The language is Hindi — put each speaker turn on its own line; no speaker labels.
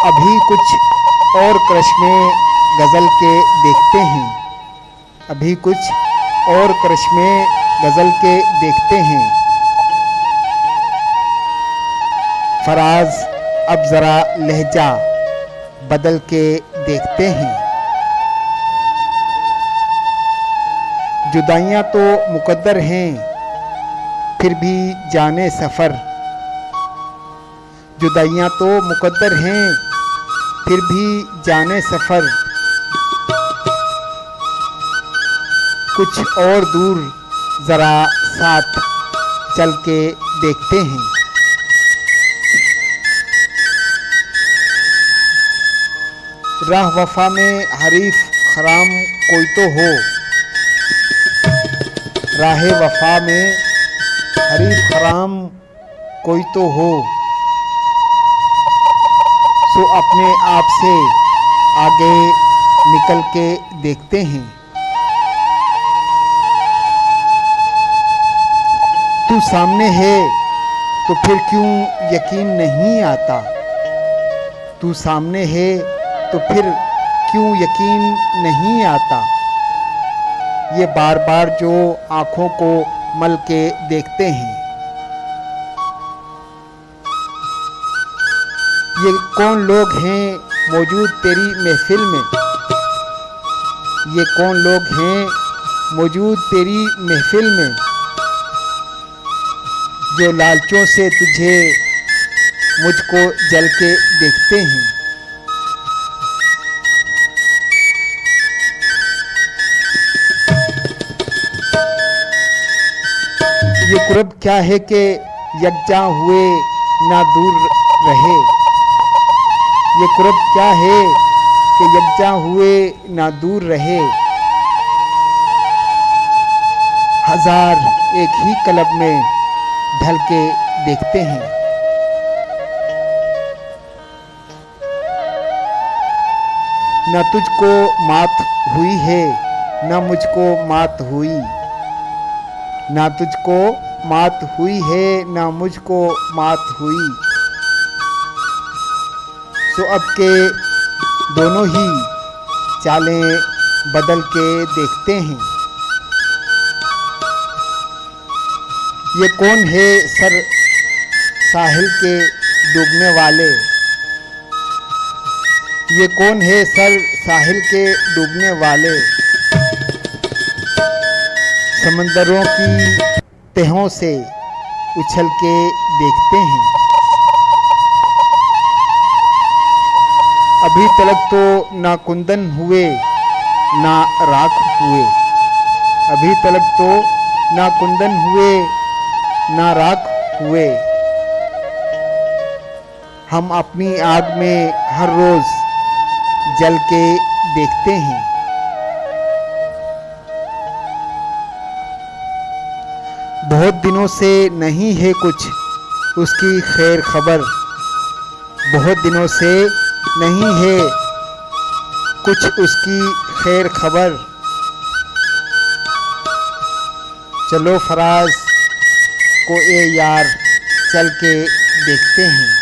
अभी कुछ और करिश्मे गज़ल के देखते हैं, अभी कुछ और करिश्मे गज़ल के देखते हैं। फराज अब ज़रा लहजा बदल के देखते हैं। जुदाइयाँ तो मुकद्दर हैं फिर भी जाने सफ़र, जुदाइयाँ तो मुकद्दर हैं फिर भी जाने सफ़र। कुछ और दूर ज़रा साथ चल के देखते हैं। राह वफ़ा में हरीफ खराम कोई तो हो, राह वफ़ा में हरीफ खराम कोई तो हो, सो अपने आप से आगे निकल के देखते हैं। तू सामने है तो फिर क्यों यकीन नहीं आता, तू सामने है तो फिर क्यों यकीन नहीं आता। ये बार बार जो आँखों को मल के देखते हैं। ये कौन लोग हैं मौजूद तेरी महफिल में, ये कौन लोग हैं मौजूद तेरी महफिल में, जो लालचों से तुझे मुझको जल के देखते हैं। ये कुर्ब क्या है कि यकजा हुए ना दूर रहे, ये कुर्ब क्या है कि यकजा हुए ना दूर रहे। हजार एक ही कलब में ढल के देखते हैं। न तुझको मात हुई है न मुझको मात हुई, ना तुझको मात हुई है ना मुझको मात हुई। सो अब के दोनों ही चालें बदल के देखते हैं। ये कौन है सर साहिल के डूबने वाले, ये कौन है सर साहिल के डूबने वाले। समंदरों की तहों से उछल के देखते हैं। अभी तलक तो ना कुंदन हुए ना राख हुए, अभी तलक तो ना कुंदन हुए ना राख हुए। हम अपनी आग में हर रोज़ जल के देखते हैं। बहुत दिनों से नहीं है कुछ उसकी खैर खबर, बहुत दिनों से नहीं है कुछ उसकी खैर खबर। चलो फराज को ए यार चल के देखते हैं।